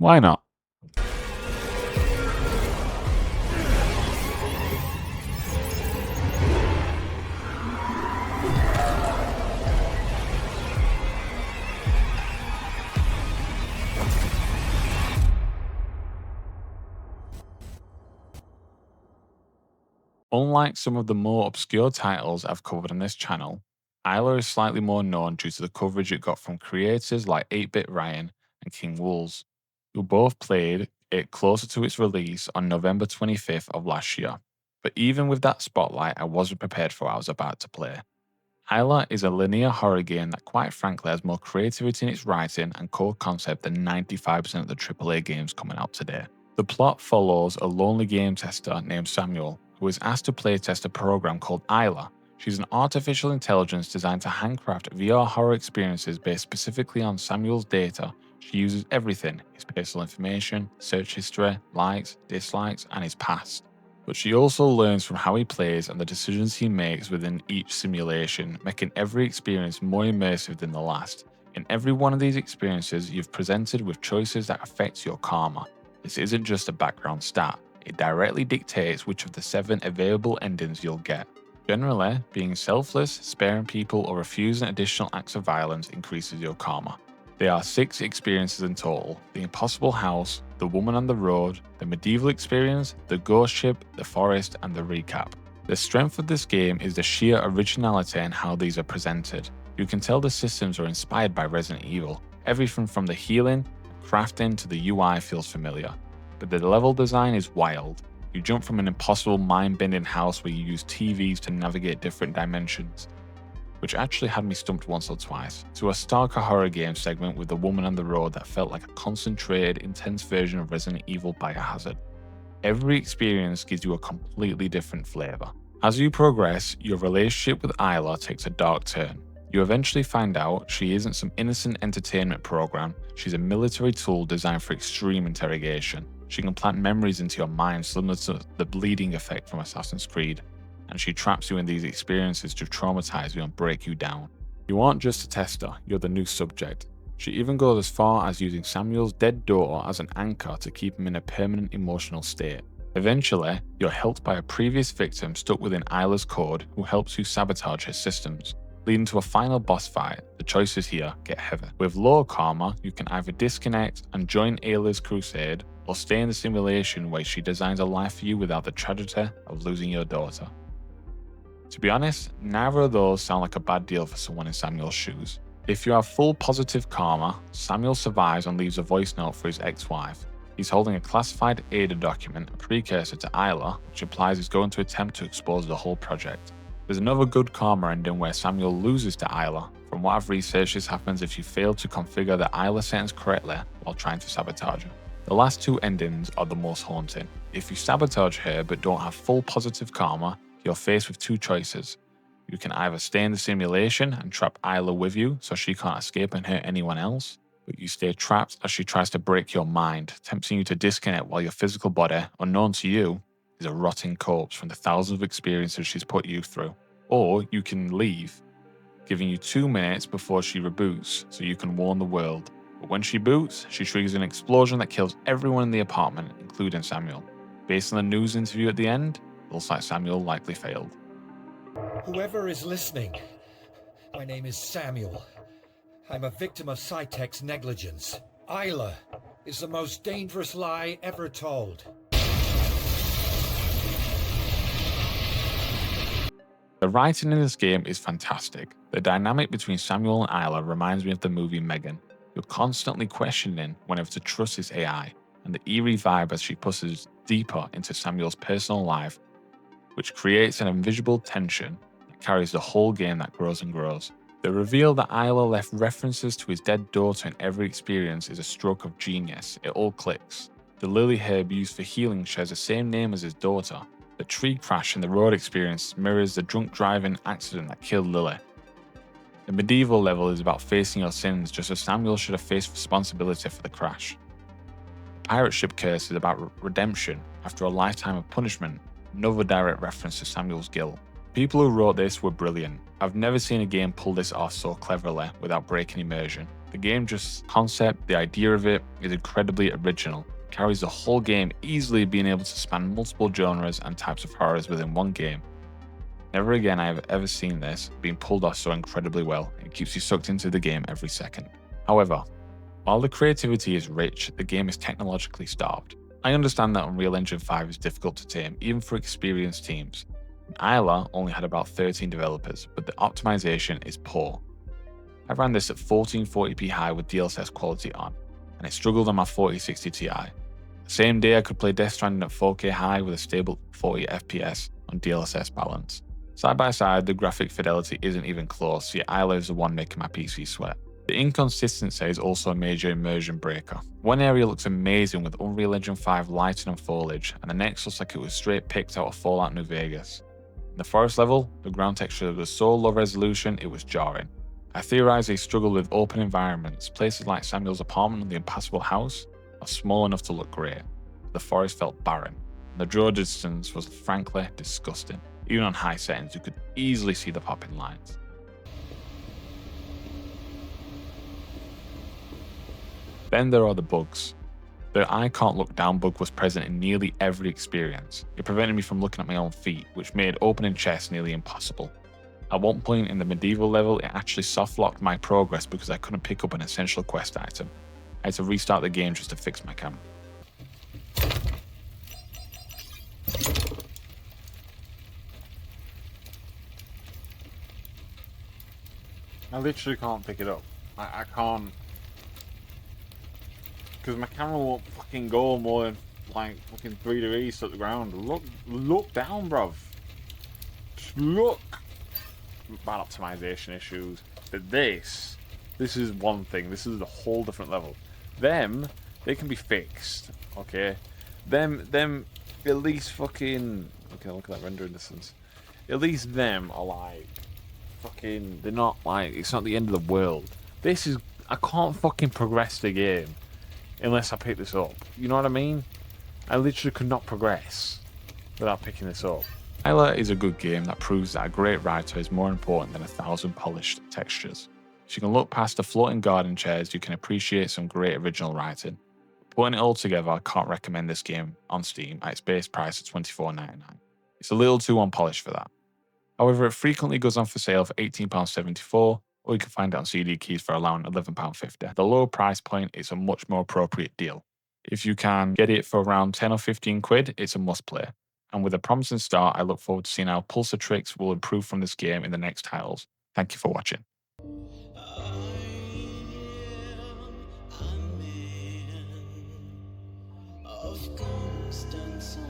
Why not? Unlike some of the more obscure titles I've covered on this channel, Isla is slightly more known due to the coverage it got from creators like 8-Bit Ryan and King Wools, who both played it closer to its release on November 25th of last year. But even with that spotlight, I wasn't prepared for what I was about to play. Hiya is a linear horror game that quite frankly has more creativity in its writing and core concept than 95% of the AAA games coming out today. The plot follows a lonely game tester named Samuel, who is asked to playtest a program called A.I.L.A. She's an artificial intelligence designed to handcraft VR horror experiences based specifically on Samuel's data. She uses everything: his personal information, search history, likes, dislikes, and his past. But she also learns from how he plays and the decisions he makes within each simulation, making every experience more immersive than the last. In every one of these experiences, you've presented with choices that affect your karma. This isn't just a background stat, it directly dictates which of the 7 available endings you'll get. Generally, being selfless, sparing people, or refusing additional acts of violence increases your karma. There are 6 experiences in total: the Impossible House, the Woman on the Road, the Medieval Experience, the Ghost Ship, the Forest, and the Recap. The strength of this game is the sheer originality in how these are presented. You can tell the systems are inspired by Resident Evil. Everything from the healing, crafting, to the UI feels familiar. But the level design is wild. You jump from an impossible mind-bending house where you use TVs to navigate different dimensions, which actually had me stumped once or twice, to a starker horror game segment with the Woman on the Road that felt like a concentrated, intense version of Resident Evil Biohazard. Every experience gives you a completely different flavour. As you progress, your relationship with Isla takes a dark turn. You eventually find out she isn't some innocent entertainment program, she's a military tool designed for extreme interrogation. She can plant memories into your mind similar to the bleeding effect from Assassin's Creed, and she traps you in these experiences to traumatize you and break you down. You aren't just a tester, you're the new subject. She even goes as far as using Samuel's dead daughter as an anchor to keep him in a permanent emotional state. Eventually, you're helped by a previous victim stuck within Isla's code who helps you sabotage her systems, leading to a final boss fight. The choices here get heavy. With low karma, you can either disconnect and join Ayla's crusade, or stay in the simulation where she designs a life for you without the tragedy of losing your daughter. To be honest, neither of those sound like a bad deal for someone in Samuel's shoes. If you have full positive karma, Samuel survives and leaves a voice note for his ex-wife. He's holding a classified AIDA document, a precursor to A.I.L.A, which implies he's going to attempt to expose the whole project. There's another good karma ending where Samuel loses to A.I.L.A. From what I've researched, this happens if you fail to configure the A.I.L.A settings correctly while trying to sabotage her. The last 2 endings are the most haunting. If you sabotage her but don't have full positive karma, you're faced with 2 choices. You can either stay in the simulation and trap A.I.L.A with you so she can't escape and hurt anyone else, but you stay trapped as she tries to break your mind, tempting you to disconnect while your physical body, unknown to you, is a rotting corpse from the thousands of experiences she's put you through. Or you can leave, giving you 2 minutes before she reboots so you can warn the world. But when she boots, she triggers an explosion that kills everyone in the apartment, including Samuel. Based on the news interview at the end, it looks like Samuel likely failed. Whoever is listening, my name is Samuel. I'm a victim of Cytek's negligence. A.I.L.A is the most dangerous lie ever told. The writing in this game is fantastic. The dynamic between Samuel and A.I.L.A reminds me of the movie Megan. You're constantly questioning whether to trust this AI, and the eerie vibe as she pushes deeper into Samuel's personal life, which creates an invisible tension that carries the whole game that grows and grows. The reveal that A.I.L.A left references to his dead daughter in every experience is a stroke of genius. It all clicks. The lily herb used for healing shares the same name as his daughter. The tree crash in the road experience mirrors the drunk driving accident that killed Lily. The medieval level is about facing your sins, just as Samuel should have faced responsibility for the crash. The pirate ship curse is about redemption after a lifetime of punishment, another direct reference to Samuel's guilt. People who wrote this were brilliant. I've never seen a game pull this off so cleverly without breaking immersion. The game just concept, the idea of it is incredibly original. It carries the whole game easily being able to span multiple genres and types of horrors within one game. Never again I have ever seen this being pulled off so incredibly well. It keeps you sucked into the game every second. However, while the creativity is rich, the game is technologically starved. I understand that Unreal Engine 5 is difficult to tame, even for experienced teams. AILA only had about 13 developers, but the optimization is poor. I ran this at 1440p high with DLSS quality on, and it struggled on my 4060 Ti. The same day I could play Death Stranding at 4K high with a stable 40 FPS on DLSS balance. Side by side, the graphic fidelity isn't even close, yet AILA is the one making my PC sweat. The inconsistency is also a major immersion breaker. One area looks amazing with Unreal Engine 5 lighting and foliage, and the next looks like it was straight picked out of Fallout New Vegas. In the forest level, the ground texture was so low resolution it was jarring. I theorise they struggled with open environments. Places like Samuel's apartment and the impassable house are small enough to look great. The forest felt barren, and the draw distance was frankly disgusting. Even on high settings, you could easily see the popping lines. Then there are the bugs. The I can't look down bug was present in nearly every experience. It prevented me from looking at my own feet, which made opening chests nearly impossible. At one point in the medieval level, it actually soft-locked my progress because I couldn't pick up an essential quest item. I had to restart the game just to fix my camera. I literally can't pick it up. I can't. Because my camera won't fucking go more than like fucking 3 degrees to the ground. Look down, bruv. Just look. Bad optimization issues. But this is one thing. This is a whole different level. Them, they can be fixed. Okay. Them, at least fucking. Okay, look at that rendering distance. At least them are like fucking. They're not like. It's not the end of the world. This is. I can't fucking progress the game unless I pick this up. You know what I mean? I literally could not progress without picking this up. A.I.L.A is a good game that proves that a great writer is more important than 1,000 polished textures. If you can look past the floating garden chairs, you can appreciate some great original writing. Putting it all together, I can't recommend this game on Steam at its base price of $24.99. It's a little too unpolished for that. However, it frequently goes on for sale for £18.74, or you can find it on CD keys for around £11.50. At the lower price point, it's a much more appropriate deal. If you can get it for around 10 or 15 quid, it's a must play. And with a promising start, I look forward to seeing how Pulsar tricks will improve from this game in the next titles. Thank you for watching. Of constant sorrow.